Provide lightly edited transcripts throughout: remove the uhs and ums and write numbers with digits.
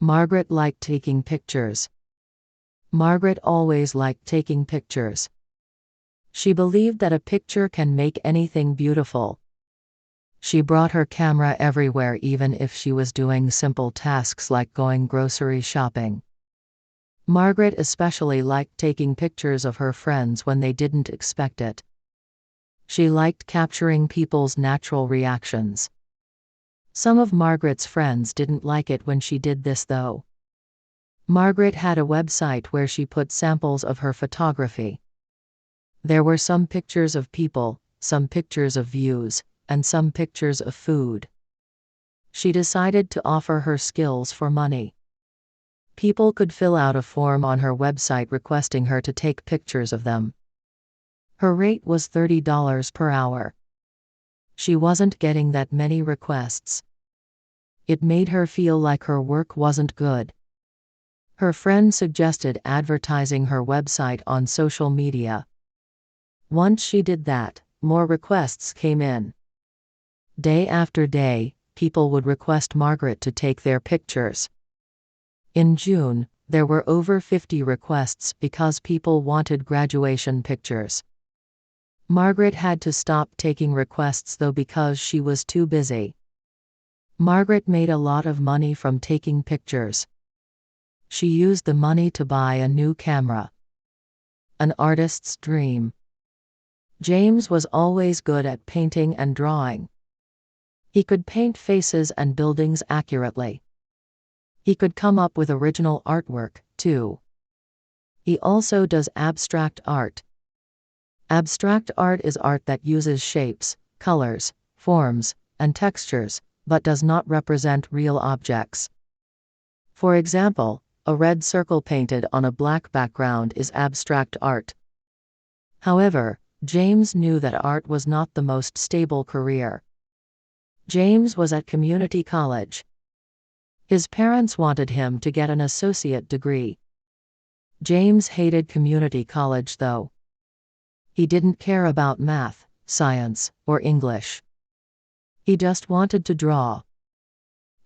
Margaret liked taking pictures. Margaret always liked taking pictures. She believed that a picture can make anything beautiful. She brought her camera everywhere, even if she was doing simple tasks like going grocery shopping. Margaret especially liked taking pictures of her friends when they didn't expect it. She liked capturing people's natural reactions. Some of Margaret's friends didn't like it when she did this, though. Margaret had a website where she put samples of her photography. There were some pictures of people, some pictures of views, and some pictures of food. She decided to offer her skills for money. People could fill out a form on her website requesting her to take pictures of them. Her rate was $30 per hour. She wasn't getting that many requests. It made her feel like her work wasn't good. Her friend suggested advertising her website on social media. Once she did that, more requests came in. Day after day, people would request Margaret to take their pictures. In June, there were over 50 requests because people wanted graduation pictures. Margaret had to stop taking requests though because she was too busy. Margaret made a lot of money from taking pictures. She used the money to buy a new camera. An artist's dream. James was always good at painting and drawing. He could paint faces and buildings accurately. He could come up with original artwork, too. He also does abstract art. Abstract art is art that uses shapes, colors, forms, and textures, but does not represent real objects. For example, a red circle painted on a black background is abstract art. However, James knew that art was not the most stable career. James was at community college. His parents wanted him to get an associate degree. James hated community college, though. He didn't care about math, science, or English. He just wanted to draw.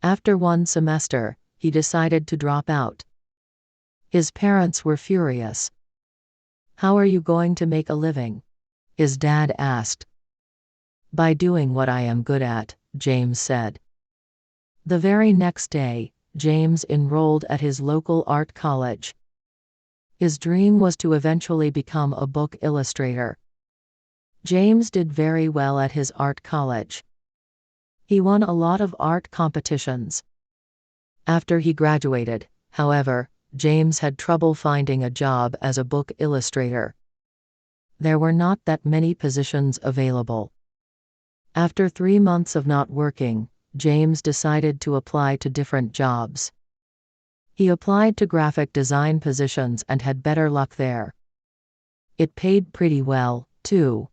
After one semester, he decided to drop out. His parents were furious. "How are you going to make a living?" his dad asked. "By doing what I am good at," James said. The very next day, James enrolled at his local art college. His dream was to eventually become a book illustrator. James did very well at his art college. He won a lot of art competitions. After he graduated, however, James had trouble finding a job as a book illustrator. There were not that many positions available. After 3 months of not working, James decided to apply to different jobs. He applied to graphic design positions and had better luck there. It paid pretty well, too.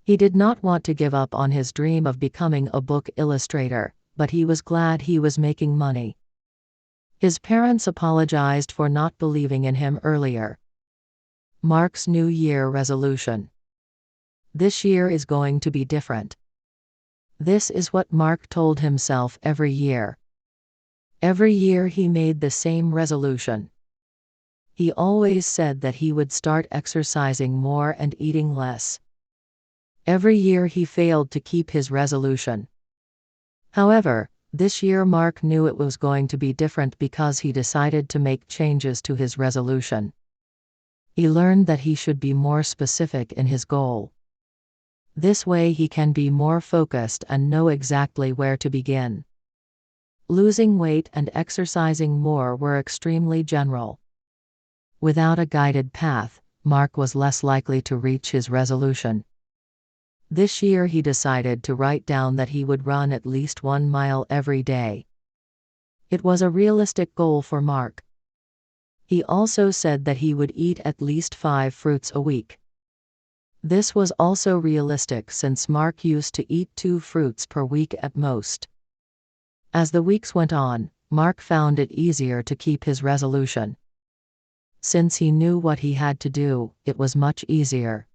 He did not want to give up on his dream of becoming a book illustrator, but he was glad he was making money. His parents apologized for not believing in him earlier. Mark's New Year resolution. This year is going to be different. This is what Mark told himself every year. Every year he made the same resolution. He always said that he would start exercising more and eating less. Every year he failed to keep his resolution. However, this year Mark knew it was going to be different because he decided to make changes to his resolution. He learned that he should be more specific in his goal. This way he can be more focused and know exactly where to begin. Losing weight and exercising more were extremely general. Without a guided path, Mark was less likely to reach his resolution. This year he decided to write down that he would run at least 1 mile every day. It was a realistic goal for Mark. He also said that he would eat at least 5 fruits a week. This was also realistic since Mark used to eat 2 fruits per week at most. As the weeks went on, Mark found it easier to keep his resolution. Since he knew what he had to do, it was much easier.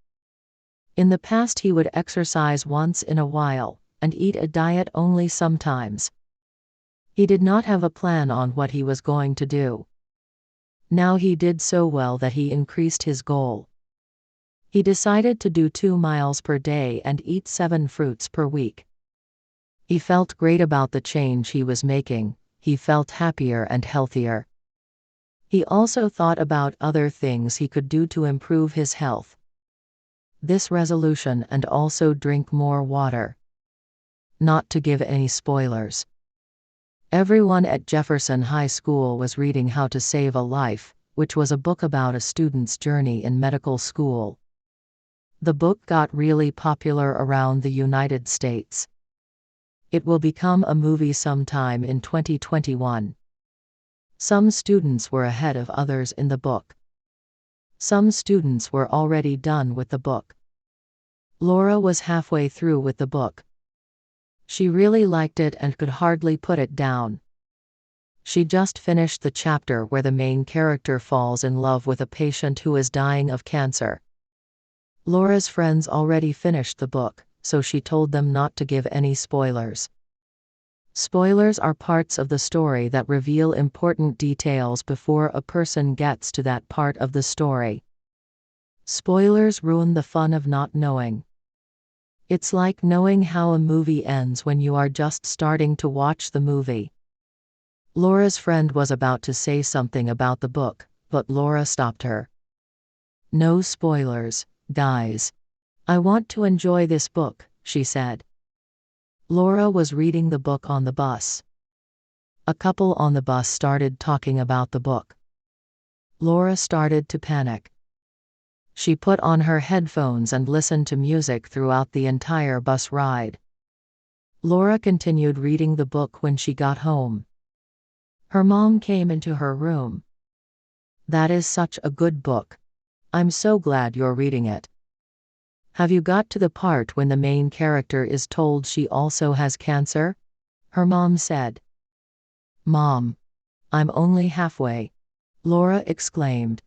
In the past he would exercise once in a while, and eat a diet only sometimes. He did not have a plan on what he was going to do. Now he did so well that he increased his goal. He decided to do 2 miles per day and eat 7 fruits per week. He felt great about the change he was making. He felt happier and healthier. He also thought about other things he could do to improve his health. This resolution, and also drink more water. Not to give any spoilers. Everyone at Jefferson High School was reading How to Save a Life, which was a book about a student's journey in medical school. The book got really popular around the United States. It will become a movie sometime in 2021. Some students were ahead of others in the book. Some students were already done with the book. Laura was halfway through with the book. She really liked it and could hardly put it down. She just finished the chapter where the main character falls in love with a patient who is dying of cancer. Laura's friends already finished the book, so she told them not to give any spoilers. Spoilers are parts of the story that reveal important details before a person gets to that part of the story. Spoilers ruin the fun of not knowing. It's like knowing how a movie ends when you are just starting to watch the movie. Laura's friend was about to say something about the book, but Laura stopped her. No spoilers, guys. I want to enjoy this book, she said. Laura was reading the book on the bus. A couple on the bus started talking about the book. Laura started to panic. She put on her headphones and listened to music throughout the entire bus ride. Laura continued reading the book when she got home. Her mom came into her room. That is such a good book. I'm so glad you're reading it. Have you got to the part when the main character is told she also has cancer? Her mom said. Mom. I'm only halfway. Laura exclaimed.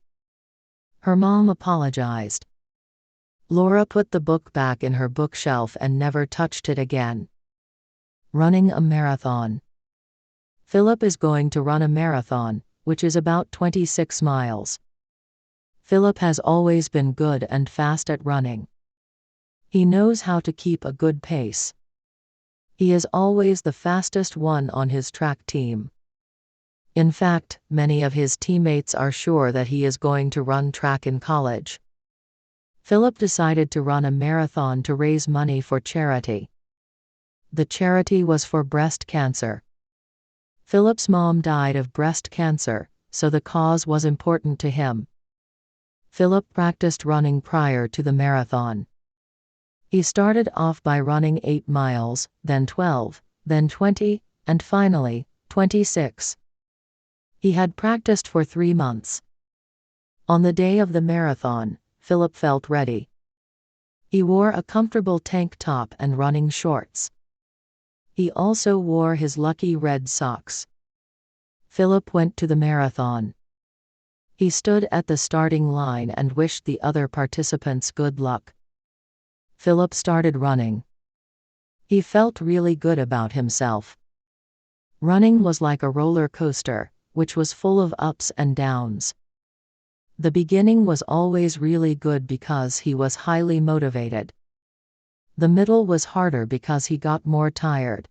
Her mom apologized. Laura put the book back in her bookshelf and never touched it again. Running a marathon. Philip is going to run a marathon, which is about 26 miles. Philip has always been good and fast at running. He knows how to keep a good pace. He is always the fastest one on his track team. In fact, many of his teammates are sure that he is going to run track in college. Philip decided to run a marathon to raise money for charity. The charity was for breast cancer. Philip's mom died of breast cancer, so the cause was important to him. Philip practiced running prior to the marathon. He started off by running 8 miles, then 12, then 20, and finally, 26. He had practiced for 3 months. On the day of the marathon, Philip felt ready. He wore a comfortable tank top and running shorts. He also wore his lucky red socks. Philip went to the marathon. He stood at the starting line and wished the other participants good luck. Philip started running. He felt really good about himself. Running was like a roller coaster, which was full of ups and downs. The beginning was always really good because he was highly motivated. The middle was harder because he got more tired.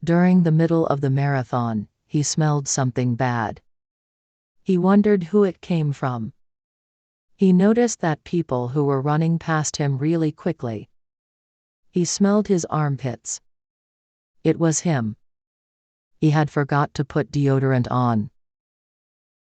During the middle of the marathon, he smelled something bad. He wondered who it came from. He noticed that people who were running past him really quickly. He smelled his armpits. It was him. He had forgot to put deodorant on.